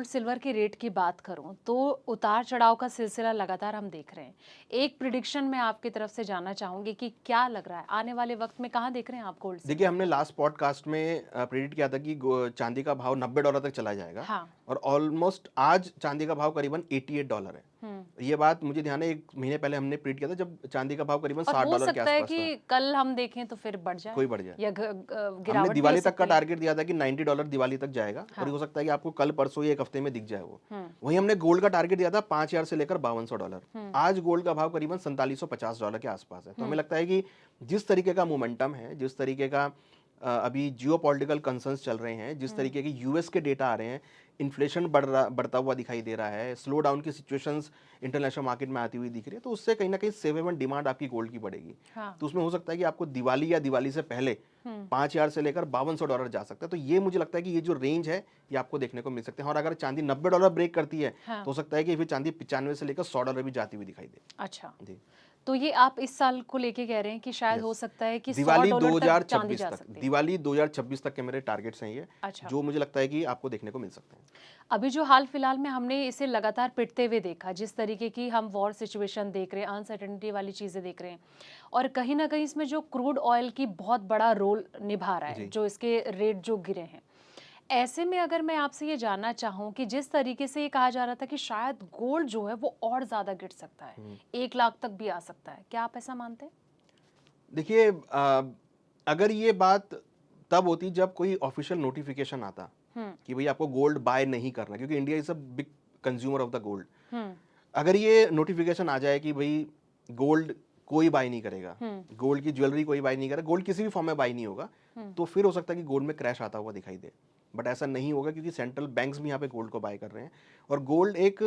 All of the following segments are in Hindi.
गोल्ड सिल्वर के रेट की बात करूं तो उतार चढ़ाव का सिलसिला लगातार हम देख रहे हैं। एक प्रिडिक्शन मैं आपकी तरफ से जानना चाहूंगी कि क्या लग रहा है आने वाले वक्त में कहां देख रहे हैं आप गोल्ड देखिए, सिल्वर हमने को? लास्ट पॉडकास्ट में प्रेडिक्ट किया था कि चांदी का भाव $90 तक चला जाएगा हाँ। और ऑलमोस्ट आज चांदी का भाव करीबन $88 है। हम्म। ये बात मुझे ध्यान है, 1 महीने पहले हमने प्रेडिक्ट किया था जब चांदी का भाव करीबन और हो $60 के सकता है आसपास कि था, कल हम देखें तो फिर बढ़ कोई जाए बढ़ जाए। या हमने गिरावट भी हो दिवाली तक का सकती है। टारगेट दिया था कि $90 दिवाली तक जाएगा और ये हाँ। हो सकता है कि आपको कल परसों या 1 हफ्ते में दिख जाए वो। हम्म। वहीं हमने गोल्ड का टारगेट दिया था 5000 से लेकर $5200। हम्म। आज गोल्ड का भाव करीबन $4750 के आसपास है। तो हमें हम्म। लगता है कि जिस तरीके का मोमेंटम है, जिस तरीके का अभी जियोपॉलिटिकल कंसर्न्स चल रहे हैं, जिस हम्म। तरीके के यूएस के डेटा आ रहे हैं, इन्फ्लेशन बढ़ता हुआ दिखाई दे रहा है, स्लो डाउन की सिचुएशंस इंटरनेशनल मार्केट में आती हुई दिख रही है, तो उससे कहीं ना कहीं सेफ हेवन डिमांड आपकी गोल्ड की बढ़ेगी। हाँ। तो उसमें हो सकता है कि आपको दिवाली या दिवाली से पहले हम्म। 5000 से लेकर $5200 जा सकता है। तो ये मुझे लगता है कि ये जो रेंज है ये आपको देखने को मिल सकते हैं। और अगर चांदी $90 ब्रेक करती है हाँ। तो हो सकता है कि फिर चांदी 95 से लेकर $100 भी जाती हुई दिखाई दे। अच्छा, जी। तो ये आप इस साल को लेके कह रहे हैं कि शायद यस। हो सकता है कि दिवाली $100 तक चांदी 2026 जा तक, सकती है। दिवाली 2026 तक के मेरे टारगेट्स हैं ये, अच्छा। जो मुझे लगता है कि आपको देखने को मिल सकते हैं। अभी जो हाल फिलहाल में हमने इसे लगातार पिटते हुए देखा, जिस तरीके की हम वॉर सिचुएशन देख रहे हैं, अनसर्टेनिटी वाली चीज़ें देख रहे हैं, और कहीं ना कहीं इसमें जो क्रूड ऑयल की बहुत बड़ा रोल निभा रहा है, जी। जो इसके रेट जो गिरे हैं। ऐसे में अगर मैं आपसे ये जानना चाहूँ कि जिस तरीके से ये कहा जा रहा था कि शायद गोल्ड जो है वो और ज़्यादा गिर सकता है, 1 लाख तक भी आ सकता है, क्या आप ऐसा मानते हैं? देखिए, अगर ये बात तब होती जब कोई ऑफिशियल नोटिफिकेशन आता हम्म। कि भाई आपको गोल्ड बाय नहीं करना, क्योंकि India is a big consumer of the gold. Hmm. अगर ये नोटिफिकेशन आ जाए कि भाई गोल्ड कोई बाय नहीं करेगा, हम्म। गोल्ड की ज्वेलरी कोई बाय नहीं करेगा, गोल्ड किसी भी फॉर्म में बाय नहीं होगा, हम्म। तो फिर हो सकता है कि गोल्ड में क्रैश आता हुआ दिखाई दे। बट ऐसा नहीं होगा क्योंकि सेंट्रल बैंक्स भी यहाँ पे गोल्ड को बाय कर रहे हैं। और गोल्ड एक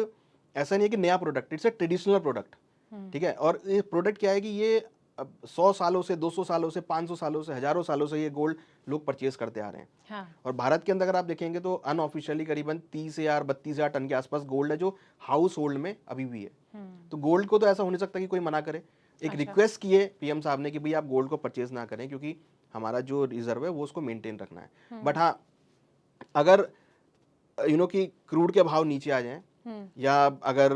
ऐसा नहीं है कि नया product, it's a traditional product. ठीक है। और ये प्रोडक्ट क्या है कि ये अब 100 सालों से, 200 सालों से, 500 सालों से, हजारों सालों से ये गोल्ड लोग परचेज करते आ रहे हैं। हाँ। और भारत के अंदर अगर आप देखेंगे तो अनऑफिशियली करीबन 30,000 32,000 टन के आसपास गोल्ड है जो हाउस होल्ड में अभी भी है। तो गोल्ड को तो ऐसा हो नहीं सकता कि कोई मना करे। एक अच्छा। रिक्वेस्ट की है पीएम साहब ने कि भाई आप गोल्ड को परचेज ना करें, क्योंकि हमारा जो रिजर्व है वो उसको मेंटेन रखना है। बट हाँ, अगर कि क्रूड के भाव नीचे आ जाएं या अगर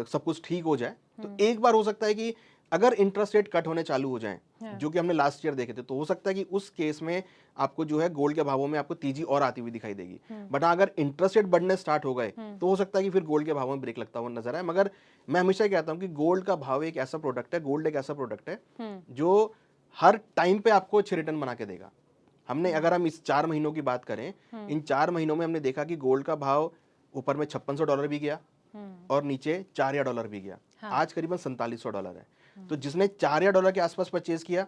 सब कुछ ठीक हो जाए, तो एक बार हो सकता है कि अगर इंटरेस्ट रेट कट होने चालू हो जाएं, हाँ। जो कि हमने लास्ट ईयर देखे थे, तो हो सकता है कि उस केस में आपको जो है गोल्ड के भावों में आपको तेजी और आती हुई दिखाई देगी। बट हाँ, अगर इंटरेस्ट रेट बढ़ने स्टार्ट हो गए तो हो सकता है कि फिर गोल्ड के भावों में ब्रेक लगता हुआ नजर आए। मगर मैं हमेशा कहता हूं कि गोल्ड का भाव एक ऐसा प्रोडक्ट है, गोल्ड एक ऐसा प्रोडक्ट है जो हर टाइम पे आपको अच्छे रिटर्न बना के देगा। हमने, अगर हम इस 4 महीनों की बात करें, इन 4 महीनों में हमने देखा कि गोल्ड का भाव ऊपर में $5600 भी गया और नीचे $4000 भी गया। हाँ। आज करीबन $4700 है। तो जिसने $4000 के आसपास परचेज किया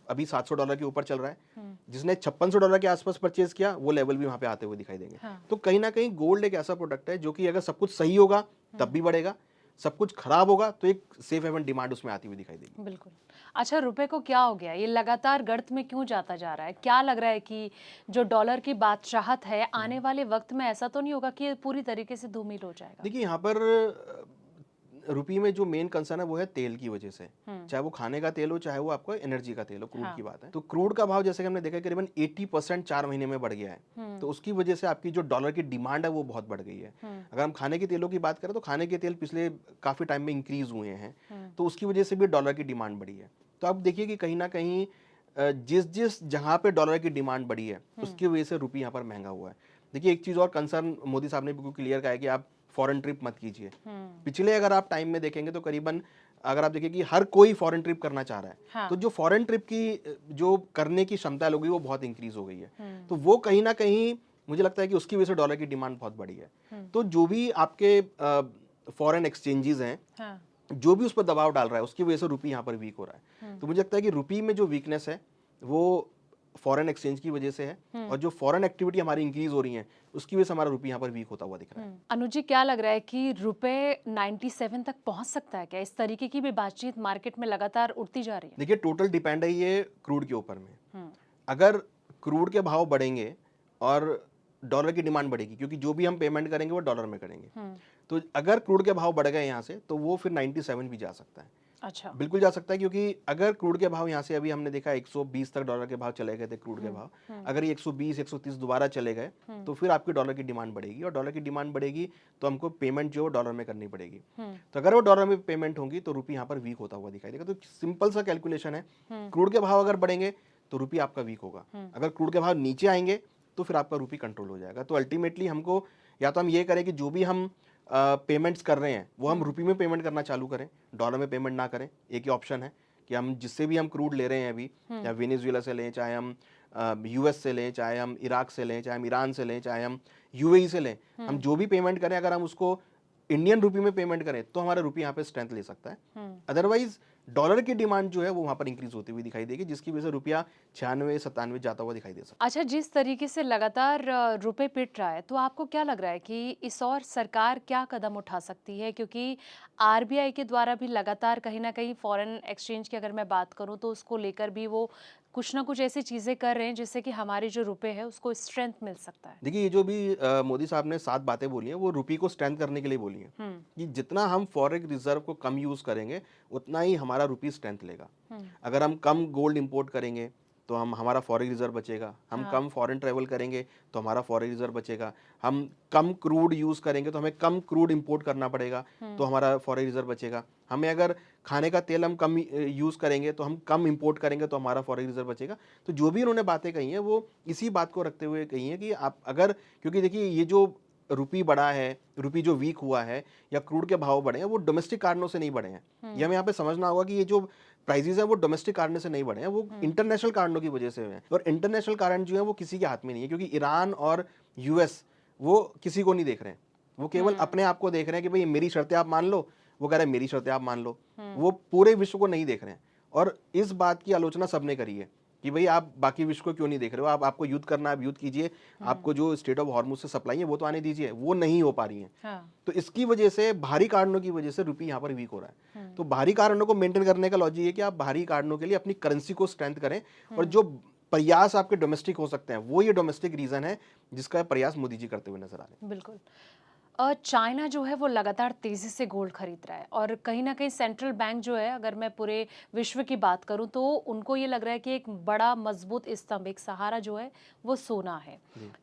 अभी $700 के ऊपर चल रहा है। जिसने $5600 के आसपास परचेज किया वो लेवल भी वहां पे आते हुए दिखाई देंगे। हाँ। तो कहीं ना कहीं गोल्ड एक ऐसा प्रोडक्ट है जो कि अगर सब कुछ सही होगा तब भी बढ़ेगा, सब कुछ खराब होगा तो एक सेफ हेवन डिमांड उसमें आती हुई दिखाई देगी। बिल्कुल। अच्छा, रुपए को क्या हो गया? ये लगातार गर्त में क्यों जाता जा रहा है? क्या लग रहा है कि जो डॉलर की बादशाहत है, आने वाले वक्त में ऐसा तो नहीं होगा कि ये पूरी तरीके से धूमिल हो जाएगा? देखिए, यहाँ पर रुपये में जो मेन कंसर्न है वो है तेल की वजह से। चाहे वो खाने का तेल हो, चाहे वो आपको एनर्जी का तेल हो, क्रूड हाँ। की बात है। तो क्रूड का भाव जैसे कि हमने देखा है करीबन 80% 4 महीने में बढ़ गया है। तो उसकी वजह से आपकी जो डॉलर की डिमांड है वो बहुत बढ़ गई है। अगर हम खाने के तेलों की बात करें तो खाने के तेल पिछले काफी टाइम में इंक्रीज हुए हैं, तो उसकी वजह से भी डॉलर की डिमांड बढ़ी है। तो आप देखिए कि कहीं ना कहीं जिस जिस जहां पे डॉलर की डिमांड बढ़ी है उसकी वजह से रुपये यहाँ पर महंगा हुआ है। देखिए, एक चीज और कंसर्न मोदी साहब ने बिल्कुल क्लियर कहा है कि आप फॉरेन ट्रिप मत कीजिए। पिछले अगर आप टाइम में देखेंगे तो करीबन, अगर आप देखिए कि हर कोई फॉरेन ट्रिप करना चाह रहा है, हाँ। तो जो फॉरेन ट्रिप की जो करने की क्षमता लोगों की वो बहुत इंक्रीज हो गई है। तो वो कहीं ना कहीं मुझे लगता है कि उसकी वजह से डॉलर की डिमांड बहुत बढ़ी है। तो जो भी आपके फॉरेन एक्सचेंजेस हैं, हाँ। जो भी उस पर दबाव डाल रहा है उसकी वजह से रुपये यहाँ पर वीक हो रहा है। तो मुझे लगता है कि रुपये में जो वीकनेस है वो फॉरेन एक्सचेंज की वजह से है, और जो फॉरेन एक्टिविटी हमारी इंक्रीज हो रही है उसकी वजह से हमारा रुपये यहाँ पर वीक होता हुआ दिख रहा है। अनुज जी, क्या लग रहा है कि रुपए 97 तक पहुंच सकता है क्या? इस तरीके की भी बातचीत मार्केट में लगातार उठती जा रही है। देखिए, टोटल डिपेंड है ये क्रूड के ऊपर में। अगर क्रूड के भाव बढ़ेंगे और डॉलर की डिमांड बढ़ेगी, क्योंकि जो भी हम पेमेंट करेंगे वो डॉलर में करेंगे, तो अगर क्रूड के भाव बढ़ गए यहाँ से तो वो फिर 97 भी जा सकता है। अच्छा। बिल्कुल जा सकता है, क्योंकि अगर क्रूड के भाव यहाँ से अभी हमने देखा 120 तक डॉलर के भाव चले गए थे क्रूड के भाव, अगर ये 120 130 दोबारा चले गए तो फिर आपकी डॉलर की डिमांड बढ़ेगी, और डॉलर की डिमांड बढ़ेगी तो हमको पेमेंट जो डॉलर में करनी पड़ेगी। तो अगर वो डॉलर में पेमेंट होंगी तो रुपये यहाँ पर वीक होता हुआ दिखाई देगा। तो सिंपल सा कैलकुलेशन है, क्रूड के भाव अगर बढ़ेंगे तो रुपये आपका वीक होगा, अगर क्रूड के भाव नीचे आएंगे तो फिर आपका रुपये कंट्रोल हो जाएगा। तो अल्टीमेटली हमको या तो हम ये करें कि जो भी हम पेमेंट्स कर रहे हैं वो हम रुपये में पेमेंट करना चालू करें, डॉलर में पेमेंट ना करें। एक ही ऑप्शन है कि हम जिससे भी हम क्रूड ले रहे हैं अभी, या वेनेजुएला से लें, चाहे हम यूएस से लें, चाहे हम इराक से लें, चाहे हम ईरान से लें, चाहे हम यूएई से लें, हम जो भी पेमेंट करें अगर हम उसको इंडियन रुपये में पेमेंट करें तो हमारा रुपये यहाँ पे स्ट्रेंथ ले सकता है। अदरवाइज डॉलर की डिमांड जो है वो वहां पर इंक्रीज होती हुई दिखाई देगी, जिसकी वजह से रुपया 96-97 जाता हुआ दिखाई दे सकता है। अच्छा, जिस तरीके से लगातार रुपए पिट रहा है, तो आपको क्या लग रहा है कि इस और सरकार क्या कदम उठा सकती है? क्योंकि आरबीआई के द्वारा भी लगातार कहीं ना कहीं फॉरेन एक्सचेंज की अगर मैं बात करूं तो उसको लेकर भी वो कुछ ना कुछ ऐसी चीजें कर रहे हैं जिससे कि हमारे जो रुपए है उसको स्ट्रेंथ मिल सकता है। देखिए, ये जो भी मोदी साहब ने 7 बातें बोली हैं वो रुपये को स्ट्रेंथ करने के लिए बोली हैं, कि जितना हम फॉरेन रिजर्व को कम यूज करेंगे उतना ही हमारा रुपये स्ट्रेंथ लेगा। अगर हम कम गोल्ड इंपोर्ट करेंगे तो हमारा फॉरेन रिजर्व बचेगा, हम कम फॉरेन ट्रेवल करेंगे तो हमारा फॉरेन रिजर्व बचेगा, हम कम क्रूड यूज करेंगे तो हमें कम क्रूड इंपोर्ट करना पड़ेगा तो हमारा फॉरेन रिजर्व बचेगा, हमें अगर खाने का तेल हम कम यूज करेंगे तो हम कम इंपोर्ट करेंगे तो हमारा फॉरेन रिजर्व बचेगा। तो जो भी उन्होंने बातें कही हैं वो इसी बात को रखते हुए कही हैं कि आप अगर, क्योंकि देखिए ये जो रुपये बढ़ा है, रुपये जो वीक हुआ है या क्रूड के भाव बढ़े हैं वो डोमेस्टिक कारणों से नहीं बढ़े हैं। ये हमें यहाँ पे समझना होगा कि ये जो प्राइजेस हैं वो डोमेस्टिक कारण से नहीं बढ़े हैं, वो इंटरनेशनल कारणों की वजह से हुए हैं। और इंटरनेशनल कारण जो है वो किसी के हाथ में नहीं है, क्योंकि ईरान और यूएस वो किसी को नहीं देख रहे हैं, वो केवल अपने आप को देख रहे हैं कि भाई मेरी शर्तें आप मान लो, वो कह रहे हैं मेरी शर्तें आप मान लो, वो पूरे विश्व को नहीं देख रहे हैं। और इस बात की आलोचना सबने करी है कि भाई आप बाकी विश्व को क्यों नहीं देख रहे हो, आपको युद्ध करना है, आप युद्ध कीजिए, आपको जो स्टेट ऑफ हॉर्मुज से सप्लाई है वो तो आने दीजिए, वो नहीं हो पा रही है। तो इसकी वजह से, भारी कारणों की वजह से रुपये यहाँ पर वीक हो रहा है। तो भारी कारणों को मेंटेन करने का लॉजिक है कि आप भारी कारणों के लिए अपनी करेंसी को स्ट्रेंथ करें, और जो प्रयास आपके डोमेस्टिक हो सकते हैं वो ये डोमेस्टिक रीजन है जिसका प्रयास मोदी जी करते हुए नजर आ रहे हैं। बिल्कुल। चाइना जो है वो लगातार तेजी से गोल्ड खरीद रहा है, और कहीं ना कहीं सेंट्रल बैंक जो है, अगर मैं पूरे विश्व की बात करूं तो उनको ये लग रहा है कि एक बड़ा मजबूत स्तंभ, एक सहारा जो है वो सोना है।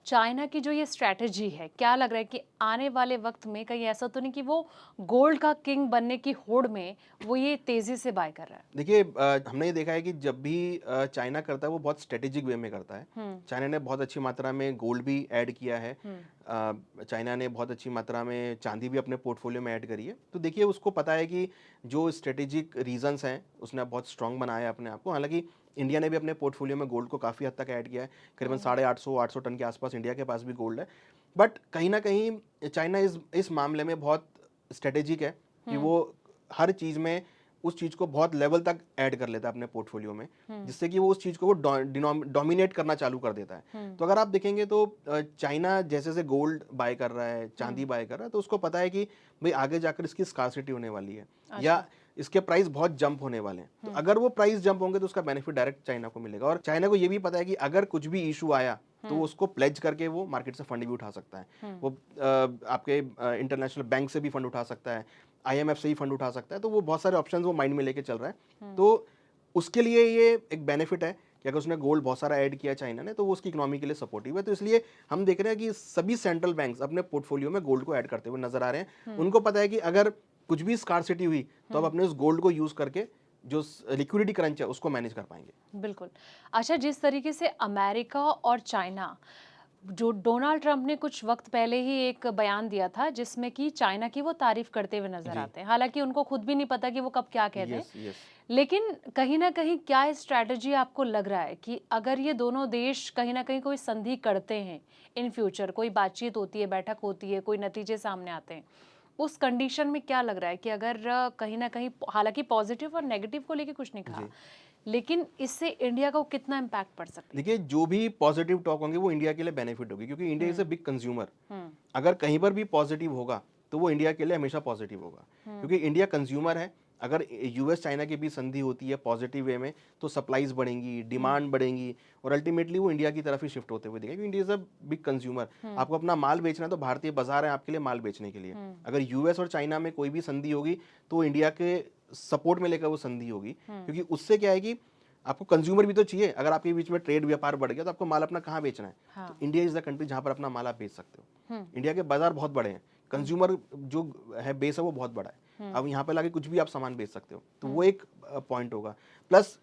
चाइना की जो ये स्ट्रैटेजी है, क्या लग रहा है कि आने वाले वक्त में कहीं ऐसा तो नहीं कि वो गोल्ड का किंग बनने की होड़ में वो ये तेजी से बाय कर रहा है? देखिए, हमने ये देखा है कि जब भी चाइना करता है वो बहुत स्ट्रेटेजिक वे में करता है। चाइना ने बहुत अच्छी मात्रा में गोल्ड भी ऐड किया है, चाइना ने बहुत अच्छी मात्रा में चांदी भी अपने पोर्टफोलियो में ऐड करी है। तो देखिए, उसको पता है कि जो स्ट्रेटेजिक रीजंस हैं उसने बहुत स्ट्रांग बनाया है अपने आप को। हालांकि इंडिया ने भी अपने पोर्टफोलियो में गोल्ड को काफ़ी हद तक ऐड किया है, करीबन 850 टन के आसपास इंडिया के पास भी गोल्ड है। बट कहीं ना कहीं चाइना इस मामले में बहुत स्ट्रेटेजिक है कि वो हर चीज़ में उस चीज़ को बहुत लेवल तक ऐड कर लेता है अपने पोर्टफोलियो में, जिससे कि वो उस चीज़ को वो डोमिनेट करना चालू कर देता है। तो अगर आप देखेंगे तो चाइना जैसे से गोल्ड बाय कर रहा है, चांदी बाय कर रहा है, तो उसको पता है कि भाई आगे जाकर इसकी स्कार्सिटी होने वाली है, या इसके प्राइस बहुत जंप होने वाले हैं। तो अगर वो प्राइस जंप होंगे तो उसका बेनिफिट डायरेक्ट चाइना को मिलेगा। और चाइना को ये भी पता है कि अगर कुछ भी इशू आया तो वो उसको प्लेज करके वो मार्केट से फंड भी उठा सकता है, वो आपके इंटरनेशनल बैंक से भी फंड उठा सकता है, IMF से ही फंड उठा सकता है। तो वो बहुत सारे ऑप्शंस वो माइंड में लेके चल रहा है। तो उसके लिए ये एक बेनिफिट है कि अगर उसने गोल्ड बहुत सारा ऐड किया चाइना ने तो वो उसकी इकोनॉमी के लिए सपोर्टिव है। तो इसलिए हम देख रहे हैं कि सभी सेंट्रल बैंक्स अपने पोर्टफोलियो में गोल्ड को ऐड करते हुए नजर आ रहे हैं। उनको पता है कि अगर कुछ भी स्कार्सिटी हुई तो अब अपने उस गोल्ड को यूज करके जो लिक्विडिटी क्रंच है उसको मैनेज कर पाएंगे। बिल्कुल। अच्छा, जिस तरीके से अमेरिका और चाइना, जो डोनाल्ड ट्रंप ने कुछ वक्त पहले ही एक बयान दिया था जिसमें कि चाइना की वो तारीफ करते हुए नजर आते हैं, हालांकि उनको खुद भी नहीं पता कि वो कब क्या कहते हैं। लेकिन कहीं ना कहीं क्या स्ट्रैटेजी आपको लग रहा है कि अगर ये दोनों देश कहीं ना कहीं कोई संधि करते हैं इन फ्यूचर, कोई बातचीत होती है, बैठक होती है, कोई नतीजे सामने आते हैं, उस कंडीशन में क्या लग रहा है कि अगर कहीं ना कहीं, हालांकि पॉजिटिव और नेगेटिव को लेके कुछ नहीं कहा, लेकिन इससे इंडिया को कितना इम्पैक्ट पड़ सकता है? देखिए, जो भी पॉजिटिव टॉक होंगे वो इंडिया के लिए बेनिफिट होगी, क्योंकि India is a big consumer. अगर कहीं पर भी पॉजिटिव होगा तो वो इंडिया के लिए हमेशा पॉजिटिव होगा, क्योंकि इंडिया कंज्यूमर है। अगर यूएस चाइना की भी संधि होती है पॉजिटिव वे में तो सप्लाईज बढ़ेंगी, डिमांड बढ़ेंगी, और अल्टीमेटली वो इंडिया की तरफ ही शिफ्ट होते हुए दिखेगा। India is a big consumer. आपको अपना माल बेचना है तो भारतीय बाजार है आपके लिए माल बेचने के लिए। अगर यूएस और चाइना में कोई भी संधि होगी तो इंडिया के सपोर्ट मिलेगा वो संधि होगी, क्योंकि उससे क्या है कि आपको कंज्यूमर भी तो चाहिए। अगर आपके बीच में ट्रेड व्यापार बढ़ गया तो आपको माल अपना कहाँ बेचना है? हाँ। तो इंडिया इज द कंट्री जहाँ पर अपना माल आप बेच सकते हो। इंडिया के बाजार बहुत बड़े हैं, कंज्यूमर जो है बेस है वो बहुत बड़ा है। अब यहाँ पे लाके कुछ भी आप सामान बेच सकते हो, तो वो एक पॉइंट होगा। प्लस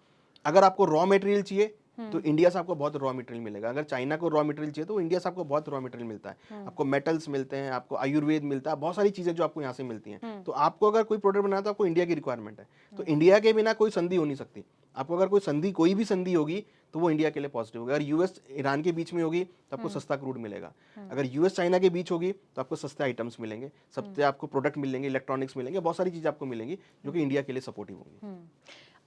अगर आपको रॉ मटेरियल चाहिए तो इंडिया से आपको बहुत रॉ मटेरियल मिलेगा। अगर चाइना को रॉ मटेरियल चाहिए तो इंडिया से आपको बहुत रॉ मटेरियल मिलता है। आपको मेटल्स मिलते हैं, आपको आयुर्वेद मिलता है, बहुत सारी चीजें जो आपको यहाँ से मिलती हैं। तो आपको अगर कोई प्रोडक्ट बनाना है तो आपको इंडिया की रिक्वायरमेंट है। तो इंडिया के बिना कोई संधि हो नहीं सकती। आपको अगर कोई भी संधि होगी तो वो इंडिया के लिए पॉजिटिव होगी। अगर यूएस ईरान के बीच में होगी तो आपको सस्ता क्रूड मिलेगा। अगर यूएस चाइना के बीच होगी तो आपको सस्ते आइटम्स मिलेंगे, सस्ते आपको प्रोडक्ट मिलेंगे, इलेक्ट्रॉनिक्स मिलेंगे, बहुत सारी चीजें आपको मिलेंगी जो कि इंडिया के लिए सपोर्टिव होंगी।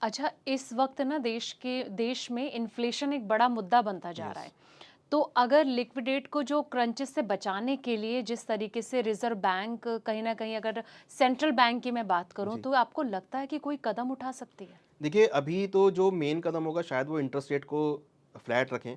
अच्छा, इस वक्त ना देश में इन्फ्लेशन एक बड़ा मुद्दा बनता जा रहा है। तो अगर लिक्विडेट को जो क्रंचेस से बचाने के लिए जिस तरीके से रिजर्व बैंक कहीं ना कहीं, अगर सेंट्रल बैंक की मैं बात करूं, तो आपको लगता है कि कोई कदम उठा सकती है? देखिए, अभी तो जो मेन कदम होगा शायद वो इंटरेस्ट रेट को फ्लैट रखें।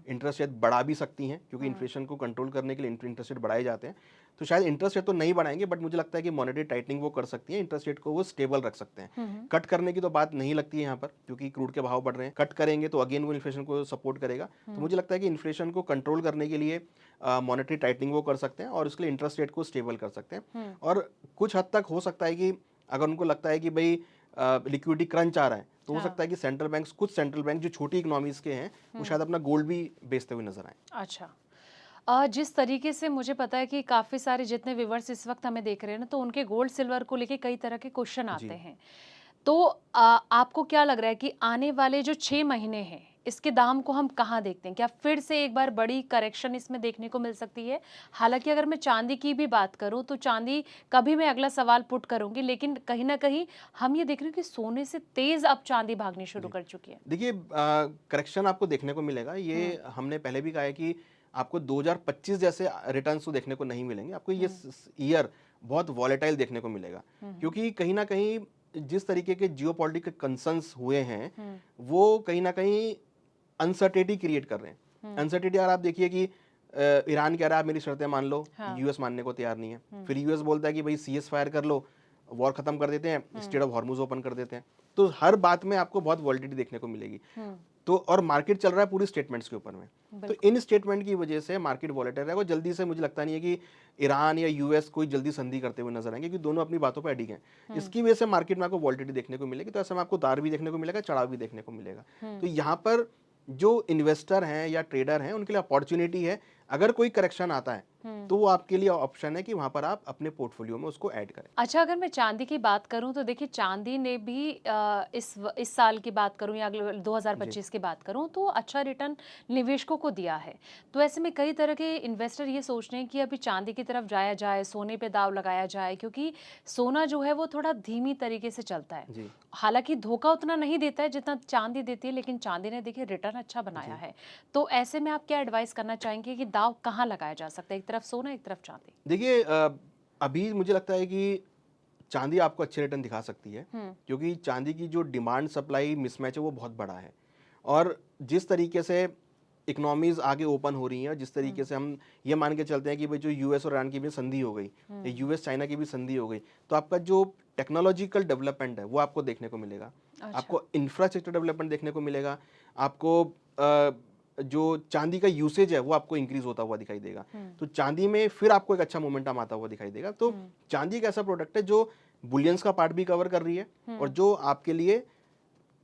इंटरेस्ट रेट बढ़ा भी सकती हैं, क्योंकि इन्फ्लेशन को कंट्रोल करने के लिए इंटरेस्ट रेट बढ़ाए जाते हैं। तो शायद इंटरेस्ट रेट तो नहीं बढ़ाएंगे, बट मुझे लगता है कि मॉनेटरी टाइटनिंग वो कर सकती है, इंटरेस्ट रेट को वो स्टेबल रख सकते हैं। कट करने की तो बात नहीं लगती है यहाँ पर, क्योंकि क्रूड के भाव बढ़ रहे हैं। कट करेंगे तो अगेन वो इन्फ्लेशन को सपोर्ट करेगा। तो मुझे लगता है कि इन्फ्लेशन को कंट्रोल करने के लिए मॉनेटरी टाइटनिंग वो कर सकते हैं और उसके लिए इंटरेस्ट रेट को स्टेबल कर सकते हैं। और कुछ हद तक हो सकता है कि अगर उनको लगता है कि भाई लिक्विडिटी क्रंच आ रहा है, तो हो सकता है कि कुछ सेंट्रल बैंक जो छोटी इकोनॉमीज के हैं वो शायद अपना गोल्ड भी बेचते हुए नजर आए। अच्छा, जिस तरीके से मुझे पता है कि काफ़ी सारे जितने व्यूवर्स इस वक्त हमें देख रहे हैं ना, तो उनके गोल्ड सिल्वर को लेके कई तरह के क्वेश्चन आते हैं। तो आपको क्या लग रहा है कि आने वाले जो 6 महीने हैं, इसके दाम को हम कहाँ देखते हैं? क्या फिर से एक बार बड़ी करेक्शन इसमें देखने को मिल सकती है? हालांकि अगर मैं चांदी की भी बात करूं तो चांदी कभी मैं अगला सवाल पुट करूंगी, लेकिन कहीं ना कहीं हम ये देख रहे हैं कि सोने से तेज अब चांदी भागनी शुरू कर चुकी है। देखिए, करेक्शन आपको देखने को मिलेगा। ये हमने पहले भी कहा है कि आपको 2025 जैसे रिटर्न्स तो देखने को नहीं मिलेंगे। आपको ये ईयर बहुत वॉलेटाइल देखने को मिलेगा, क्योंकि कहीं ना कहीं जिस तरीके के जियोपॉलिटिकल कंसर्न्स हुए हैं वो कहीं ना कहीं अनसर्टेनिटी क्रिएट कर रहे हैं। अनसर्टेनिटी अगर आप देखिए कि ईरान कह रहा है आप मेरी शर्तें मान लो, यूएस मानने को तैयार नहीं है। फिर यूएस बोलता है कि भाई सीएस फायर कर लो, वॉर खत्म कर देते हैं, स्ट्रेट ऑफ हॉर्मुज ओपन कर देते हैं। तो हर बात में आपको बहुत वॉलिटिलिटी देखने को मिलेगी। तो और मार्केट चल रहा है पूरी स्टेटमेंट्स के ऊपर में। तो इन स्टेटमेंट की वजह से मार्केट वॉलेटाइल रहेगा। जल्दी से मुझे लगता नहीं है कि ईरान या यूएस कोई जल्दी संधि करते हुए नजर आएंगे, क्योंकि दोनों अपनी बातों पर अडिग हैं। इसकी वजह से मार्केट में आपको वॉलिटिलिटी देखने को मिलेगी। तो ऐसे में आपको उतार भी देखने को मिलेगा, चढ़ाव भी देखने को मिलेगा। तो यहाँ पर जो इन्वेस्टर हैं या ट्रेडर हैं उनके लिए अपॉर्चुनिटी है। अगर कोई करेक्शन आता है तो वो आपके लिए ऑप्शन है कि वहां पर आप अपने पोर्टफोलियो में उसको ऐड करें। अच्छा, अगर मैं चांदी की बात करूं तो देखिए, चांदी ने भी इस साल की बात करूं या अगले 2025 की बात करूं तो अच्छा रिटर्न निवेशकों को दिया है। तो ऐसे में कई तरह के इन्वेस्टर ये सोच रहे हैं कि अभी चांदी की तरफ जाया जाए, सोने पे दाव लगाया जाए, क्योंकि सोना जो है वो थोड़ा धीमी तरीके से चलता है। हालांकि धोखा उतना नहीं देता है जितना चांदी देती है, लेकिन चांदी ने देखिए रिटर्न अच्छा बनाया है। तो ऐसे में आप क्या एडवाइस करना चाहेंगे कि दाव कहाँ लगाया जा सकता है, एक तरफ सोना एक तरफ चांदी? देखिए, अभी मुझे लगता है कि चांदी आपको अच्छे रिटर्न दिखा सकती है, क्योंकि चांदी की जो डिमांड सप्लाई मिसमैच है वो बहुत बड़ा है। और जिस तरीके से इकोनॉमीज आगे ओपन हो रही हैं, जिस तरीके से हम ये मान के चलते हैं कि भाई जो यूएस और ईरान की भी संधि हो गई, यूएस चाइना की भी संधि हो गई, तो आपका जो टेक्नोलॉजिकल डेवलपमेंट है वो आपको देखने को मिलेगा। आपको इंफ्रास्ट्रक्चर डेवलपमेंट देखने को मिलेगा। आपको जो चांदी का यूसेज है वो आपको इंक्रीज होता हुआ दिखाई देगा। तो चांदी में फिर आपको एक अच्छा मोमेंटम आता हुआ दिखाई देगा। तो चांदी एक ऐसा प्रोडक्ट है जो बुलियंस का पार्ट भी कवर कर रही है और जो आपके लिए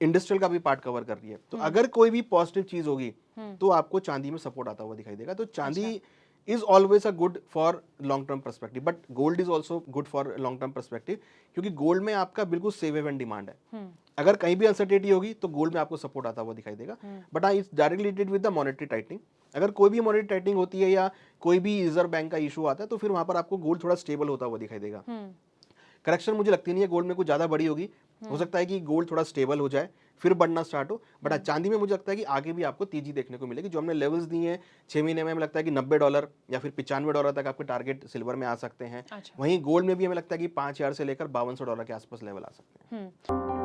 इंडस्ट्रियल का भी पार्ट कवर कर रही है। तो अगर कोई भी पॉजिटिव चीज होगी तो आपको चांदी में सपोर्ट आता हुआ दिखाई देगा। तो चांदी is always a good for long term perspective, but gold is also good for long term perspective, क्योंकि गोल्ड में आपका बिल्कुल सेफ हेवन डिमांड है। अगर कहीं भी अनसर्टेनिटी होगी तो गोल्ड में आपको सपोर्ट आता हुआ दिखाई देगा। बट हाँ, it's directly related with the monetary tightening. अगर कोई भी मॉनेटरी टाइटनिंग होती है या कोई भी रिजर्व बैंक का इशू आता है तो फिर वहां पर आपको गोल्ड थोड़ा स्टेबल होता हुआ दिखाई देगा। करेक्शन मुझे लगती नहीं है गोल्ड में कुछ ज्यादा बड़ी होगी। हो सकता है कि गोल्ड थोड़ा स्टेबल हो जाए फिर बढ़ना स्टार्ट हो। बट चांदी में मुझे लगता है कि आगे भी आपको तेजी देखने को मिलेगी। जो हमने लेवल्स दिए हैं 6 महीने में, हमें लगता है कि $90 या फिर $95 तक आपके टारगेट सिल्वर में आ सकते हैं। वहीं गोल्ड में भी हमें लगता है कि $5000 से लेकर $5200 के आसपास लेवल आ सकते हैं।